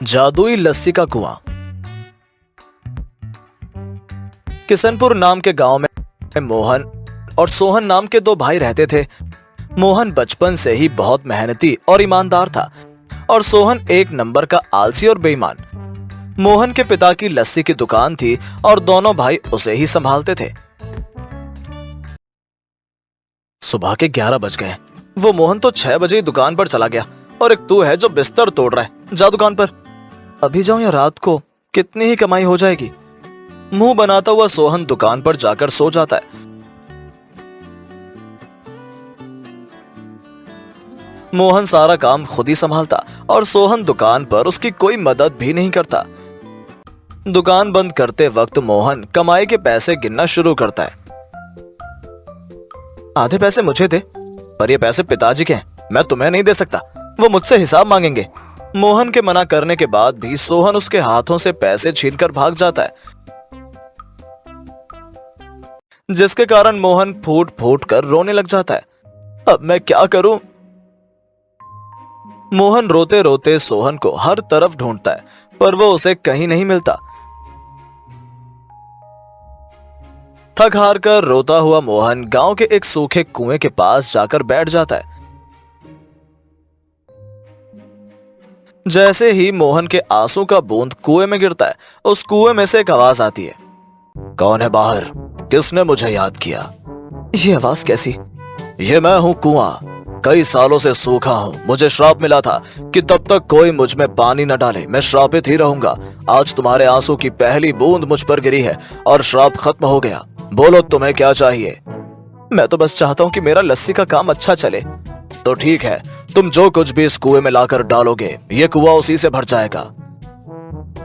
जादुई लस्सी का कुआं। किशनपुर नाम के गांव में मोहन और सोहन नाम के दो भाई रहते थे। मोहन बचपन से ही बहुत मेहनती और ईमानदार था और सोहन एक नंबर का आलसी और बेईमान। मोहन के पिता की लस्सी की दुकान थी और दोनों भाई उसे ही संभालते थे। सुबह के 11 बज गए। वो मोहन तो 6 बजे ही दुकान पर चला गया और एक तू है जो बिस्तर तोड़ रहा है। जा दुकान पर। अभी जाऊं या रात को कितनी ही कमाई हो जाएगी। मुंह बनाता हुआ सोहन दुकान पर जाकर सो जाता है। मोहन सारा काम खुद ही संभालता और सोहन दुकान पर उसकी कोई मदद भी नहीं करता। दुकान बंद करते वक्त मोहन कमाई के पैसे गिनना शुरू करता है। आधे पैसे मुझे दे, पर ये पैसे पिताजी के हैं, मैं तुम्हें नहीं दे सकता, वो मुझसे हिसाब मांगेंगे। मोहन के मना करने के बाद भी सोहन उसके हाथों से पैसे छीनकर भाग जाता है, जिसके कारण मोहन फूट फूट कर रोने लग जाता है। अब मैं क्या करूं? मोहन रोते रोते सोहन को हर तरफ ढूंढता है, पर वो उसे कहीं नहीं मिलता। थक हार कर रोता हुआ मोहन गांव के एक सूखे कुएं के पास जाकर बैठ जाता है। जैसे ही मोहन के आंसू का बूंद कुएं में गिरता है, उस कुएं में से एक आवाज आती है। कौन है बाहर? किसने मुझे याद किया? ये आवाज कैसी? ये मैं हूं कुआं, कई सालों से सूखा हूं। मुझे श्राप मिला था कि तब तक कोई मुझ में पानी न डाले, मैं श्रापित ही रहूंगा। आज तुम्हारे आंसू की पहली बूंद मुझ पर गिरी है और श्राप खत्म हो गया। बोलो तुम्हें क्या चाहिए? मैं तो बस चाहता हूं कि मेरा लस्सी का काम अच्छा चले। तो ठीक है, तुम जो कुछ भी इस कुएं में लाकर डालोगे, ये कुआं उसी से भर जाएगा।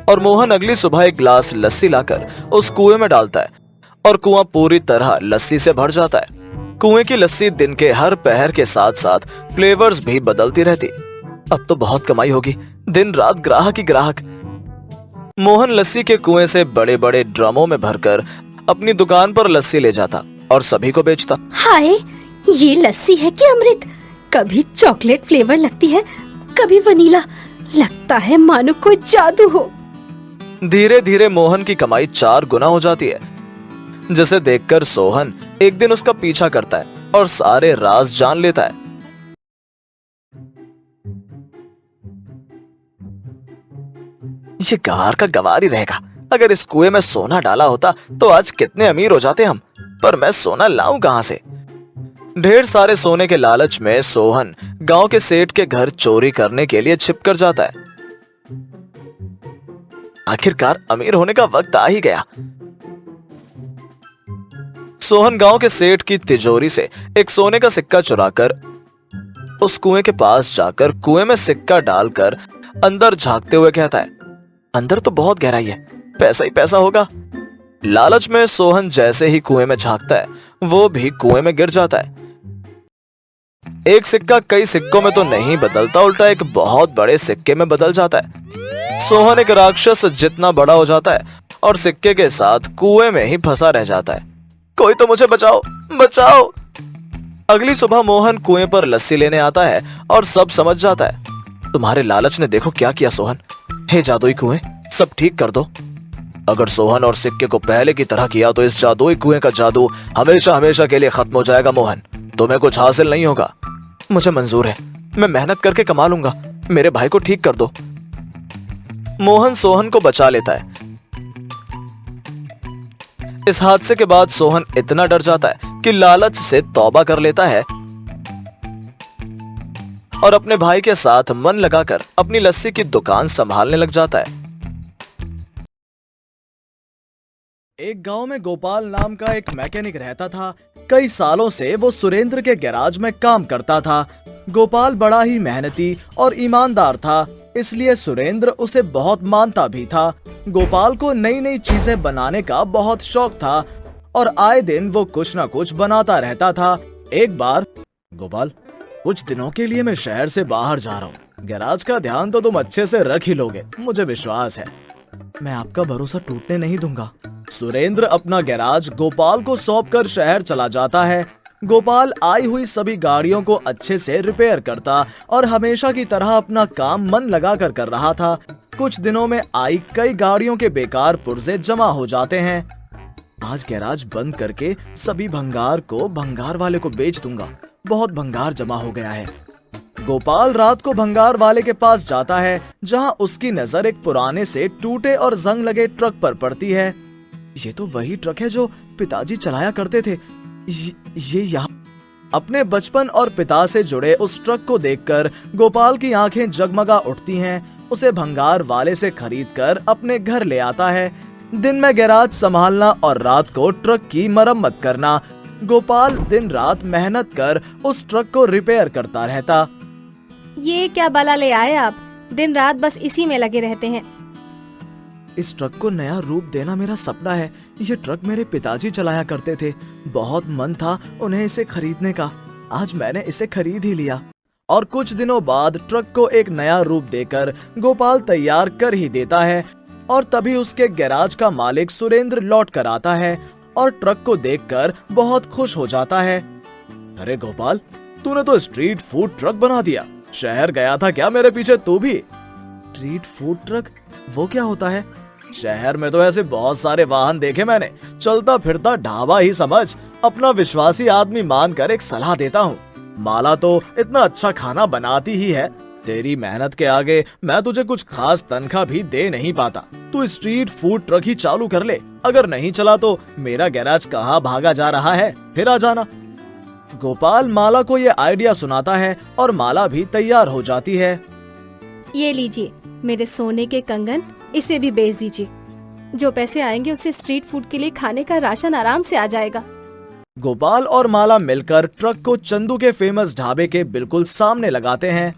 और मोहन अगली सुबह एक गिलास लस्सी लाकर उस कुएं में डालता है और कुआं पूरी तरह लस्सी से भर जाता है। कुएं की लस्सी दिन के हर पहर के साथ साथ फ्लेवर्स भी बदलती रहती। अब तो बहुत कमाई होगी, दिन रात ग्राहक ही ग्राहक। मोहन लस्सी के कुएं से बड़े बड़े ड्रमों में भरकर अपनी दुकान पर लस्सी ले जाता और सभी को बेचता। हाय, ये लस्सी है कि अमृत? कभी चॉकलेट फ्लेवर लगती है, कभी वनीला। लगता है मानो कोई जादू हो। धीरे धीरे मोहन की कमाई 4 गुना हो जाती है, जिसे देखकर सोहन एक दिन उसका पीछा करता है और सारे राज जान लेता है। ये गवार का गवार ही रहेगा। अगर इस कुएं में सोना डाला होता तो आज कितने अमीर हो जाते हम, पर मैं सोना लाऊं कहां से? ढेर सारे सोने के लालच में सोहन गांव के सेठ के घर चोरी करने के लिए छिपकर जाता है। आखिरकार अमीर होने का वक्त आ ही गया। सोहन गांव के सेठ की तिजोरी से एक सोने का सिक्का चुराकर उस कुएं के पास जाकर कुएं में सिक्का डालकर अंदर झांकते हुए कहता है, अंदर तो बहुत गहराई है, पैसा ही पैसा होगा। लालच में सोहन जैसे ही कुएं में झांकता है, वो भी कुएं में गिर जाता है। एक सिक्का कई सिक्कों में तो नहीं बदलता, उल्टा एक बहुत बड़े सिक्के में बदल जाता है। सोहन एक राक्षस जितना बड़ा हो जाता है और सिक्के के साथ कुएं में ही फंसा रह जाता है। कोई तो मुझे बचाओ, बचाओ। अगली सुबह मोहन कुएं पर लस्सी लेने आता है और सब समझ जाता है। तुम्हारे लालच ने देखो क्या किया सोहन। हे जादुई कुएं, सब ठीक कर दो। अगर सोहन और सिक्के को पहले की तरह किया तो इस जादुई कुएं का जादू हमेशा हमेशा के लिए खत्म हो जाएगा। मोहन, तुम्हें कुछ हासिल नहीं होगा। मुझे मंजूर है, मैं मेहनत करके कमा लूंगा। मेरे भाई को ठीक कर दो। मोहन सोहन को बचा लेता है। इस हादसे के बाद सोहन इतना डर जाता है कि लालच से तौबा कर लेता है और अपने भाई के साथ मन लगाकर अपनी लस्सी की दुकान संभालने लग जाता है। एक गांव में गोपाल नाम का एक मैकेनिक रहता था। कई सालों से वो सुरेंद्र के गैराज में काम करता था। गोपाल बड़ा ही मेहनती और ईमानदार था, इसलिए सुरेंद्र उसे बहुत मानता भी था। गोपाल को नई नई चीजें बनाने का बहुत शौक था और आए दिन वो कुछ न कुछ बनाता रहता था। एक बार, गोपाल, कुछ दिनों के लिए मैं शहर से बाहर जा रहा हूँ। गैराज का ध्यान तो तुम अच्छे से रख ही लोगे, मुझे विश्वास है। मैं आपका भरोसा टूटने नहीं दूंगा। सुरेंद्र अपना गैराज गोपाल को सौंपकर शहर चला जाता है। गोपाल आई हुई सभी गाड़ियों को अच्छे से रिपेयर करता और हमेशा की तरह अपना काम मन लगाकर कर रहा था। कुछ दिनों में आई कई गाड़ियों के बेकार पुर्जे जमा हो जाते हैं। आज गैराज बंद करके सभी भंगार को भंगार वाले को बेच दूंगा। बहुत भंगार जमा हो गया है। गोपाल रात को भंगार वाले के पास जाता है, जहां उसकी नजर एक पुराने से टूटे और जंग लगे ट्रक पर पड़ती है। ये तो वही ट्रक है जो पिताजी चलाया करते थे। ये यहाँ अपने बचपन और पिता से जुड़े उस ट्रक को देखकर गोपाल की आंखें जगमगा उठती हैं। उसे भंगार वाले से खरीदकर अपने घर ले आता है। दिन में गैराज संभालना और रात को ट्रक की मरम्मत करना। गोपाल दिन रात मेहनत कर उस ट्रक को रिपेयर करता रहता। ये क्या बला ले आए आप? दिन रात बस इसी में लगे रहते हैं। इस ट्रक को नया रूप देना मेरा सपना है। ये ट्रक मेरे पिताजी चलाया करते थे। बहुत मन था उन्हें इसे खरीदने का। आज मैंने इसे खरीद ही लिया। और कुछ दिनों बाद ट्रक को एक नया रूप देकर गोपाल तैयार कर ही देता है। और तभी उसके गैराज का मालिक सुरेंद्र लौट कर आता है और ट्रक को देखकर बहुत खुश हो जाता है। अरे गोपाल, तूने तो स्ट्रीट फूड ट्रक बना दिया। शहर गया था क्या मेरे पीछे तू भी? स्ट्रीट फूड ट्रक, वो क्या होता है? शहर में तो ऐसे बहुत सारे वाहन देखे मैंने। चलता फिरता ढाबा ही समझ। अपना विश्वासी आदमी मानकर एक सलाह देता हूँ। माला तो इतना अच्छा खाना बनाती ही है। तेरी मेहनत के आगे मैं तुझे कुछ खास तनख्वाह भी दे नहीं पाता। तू स्ट्रीट फूड ट्रक ही चालू कर ले। अगर नहीं चला तो मेरा गैराज कहाँ भागा जा रहा है, फिर आ जाना। गोपाल माला को ये आइडिया सुनाता है और माला भी तैयार हो जाती है। ये लीजिए मेरे सोने के कंगन, इसे भी बेच दीजिए। जो पैसे आएंगे उससे स्ट्रीट फूड के लिए खाने का राशन आराम से आ जाएगा। गोपाल और माला मिलकर ट्रक को चंदू के फेमस ढाबे के बिल्कुल सामने लगाते हैं।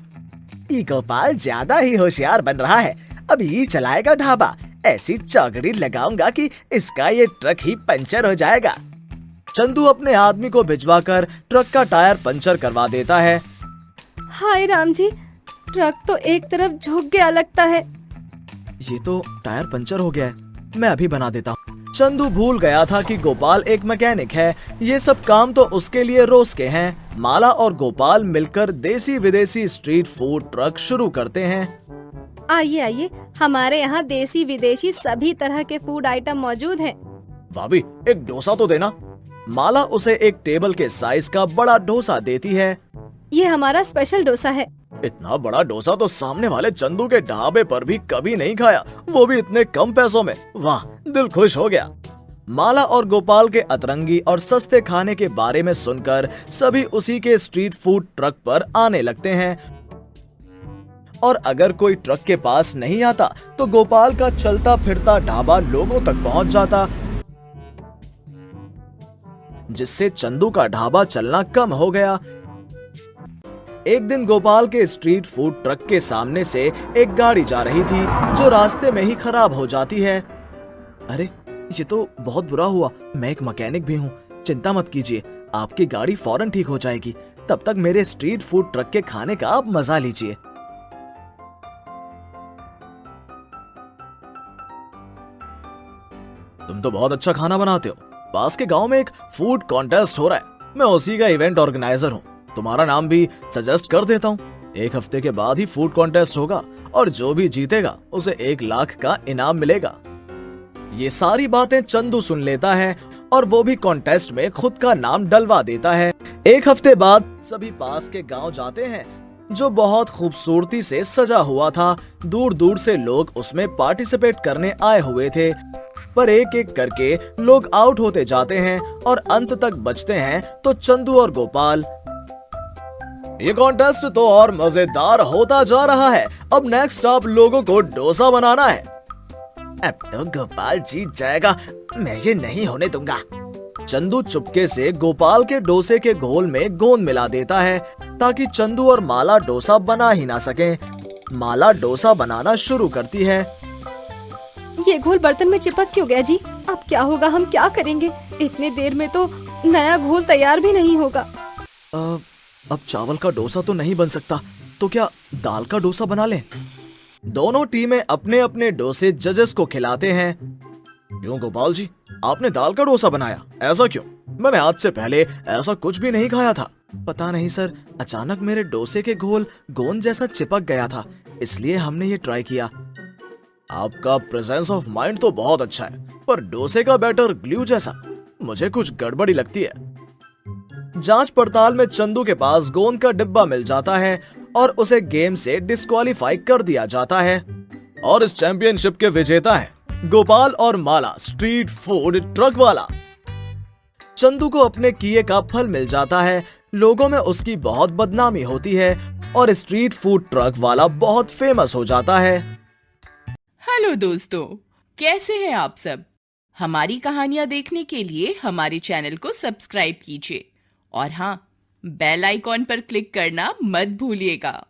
ये गोपाल ज्यादा ही होशियार बन रहा है। अब ये चलाएगा ढाबा। ऐसी चौकड़ी लगाऊंगा कि इसका ये ट्रक ही पंचर हो जाएगा। चंदू अपने आदमी को भिजवाकर ट्रक का टायर पंचर करवा देता है। हाय राम जी, ट्रक तो एक तरफ झुक गया लगता है। ये तो टायर पंचर हो गया है, मैं अभी बना देता हूँ। चंदू भूल गया था कि गोपाल एक मैकेनिक है। ये सब काम तो उसके लिए रोज के हैं। माला और गोपाल मिलकर देसी विदेशी स्ट्रीट फूड ट्रक शुरू करते हैं। आइए आइए, हमारे यहाँ देसी विदेशी सभी तरह के फूड आइटम मौजूद हैं। भाभी, एक डोसा तो देना। माला उसे एक टेबल के साइज का बड़ा डोसा देती है। ये हमारा स्पेशल डोसा है। इतना बड़ा डोसा तो सामने वाले चंदू के ढाबे पर भी कभी नहीं खाया, वो भी इतने कम पैसों में। वाह, दिल खुश हो गया। माला और गोपाल के अतरंगी और सस्ते खाने के बारे में सुनकर सभी उसी के स्ट्रीट फूड ट्रक पर आने लगते हैं। और अगर कोई ट्रक के पास नहीं आता तो गोपाल का चलता फिरता ढाबा लोगों तक पहुंच जाता, जिससे चंदू का ढाबा चलना कम हो गया। एक दिन गोपाल के स्ट्रीट फूड ट्रक के सामने से एक गाड़ी जा रही थी जो रास्ते में ही खराब हो जाती है। अरे, ये तो बहुत बुरा हुआ। मैं एक मैकेनिक भी हूँ। चिंता मत कीजिए, आपकी गाड़ी फौरन ठीक हो जाएगी। तब तक मेरे स्ट्रीट फूड ट्रक के खाने का आप मजा लीजिए। तुम तो बहुत अच्छा खाना बनाते हो। पास के गांव में एक फूड कॉन्टेस्ट हो रहा है। मैं उसी का इवेंट ऑर्गेनाइजर हूँ। तुम्हारा नाम भी सजेस्ट कर देता हूँ। 1 हफ्ते के बाद ही फूड कॉन्टेस्ट होगा और जो भी जीतेगा उसे 1 लाख का इनाम मिलेगा। ये सारी बातें चंदू सुन लेता है और वो भी कॉन्टेस्ट में खुद का नाम डलवा देता है। 1 हफ्ते बाद सभी पास के गांव जाते हैं, जो बहुत खूबसूरती से सजा हुआ था। दूर दूर से लोग उसमें पार्टिसिपेट करने आए हुए थे, पर एक एक करके लोग आउट होते जाते हैं और अंत तक बचते हैं तो चंदू और गोपाल। ये कॉन्टेस्ट तो और मजेदार होता जा रहा है। अब नेक्स्ट आप लोगों को डोसा बनाना है। अब तो गोपाल जीत जाएगा, मैं ये नहीं होने दूंगा। चंदू चुपके से गोपाल के डोसे के घोल में गोंद मिला देता है ताकि चंदू और माला डोसा बना ही ना सकें। माला डोसा बनाना शुरू करती है। ये घोल बर्तन में चिपक क्यों गया जी? अब क्या होगा? हम क्या करेंगे? इतने देर में तो नया घोल तैयार भी नहीं होगा। अब चावल का डोसा तो नहीं बन सकता, तो क्या दाल का डोसा बना लें? दोनों टीमें अपने अपने डोसे जजेस को खिलाते हैं। क्यों गोपाल जी, आपने दाल का डोसा बनाया? ऐसा क्यों? मैंने आज से पहले ऐसा कुछ भी नहीं खाया था। पता नहीं सर, अचानक मेरे डोसे के घोल गोंद जैसा चिपक गया था, इसलिए हमने ये ट्राई किया। आपका प्रेजेंस ऑफ माइंड तो बहुत अच्छा है, पर डोसे का बैटर ग्लू जैसा, मुझे कुछ गड़बड़ी लगती है। जांच पड़ताल में चंदू के पास गोंद का डिब्बा मिल जाता है और उसे गेम से डिस्क्वालीफाई कर दिया जाता है। और इस चैंपियनशिप के विजेता हैं गोपाल और माला, स्ट्रीट फूड ट्रक वाला। चंदू को अपने किए का फल मिल जाता है, लोगों में उसकी बहुत बदनामी होती है और स्ट्रीट फूड ट्रक वाला बहुत फेमस हो जाता है। हेलो दोस्तों, कैसे हैं आप सब? हमारी कहानियां देखने के लिए हमारे चैनल को सब्सक्राइब कीजिए और हाँ, बेल आइकॉन पर क्लिक करना मत भूलिएगा।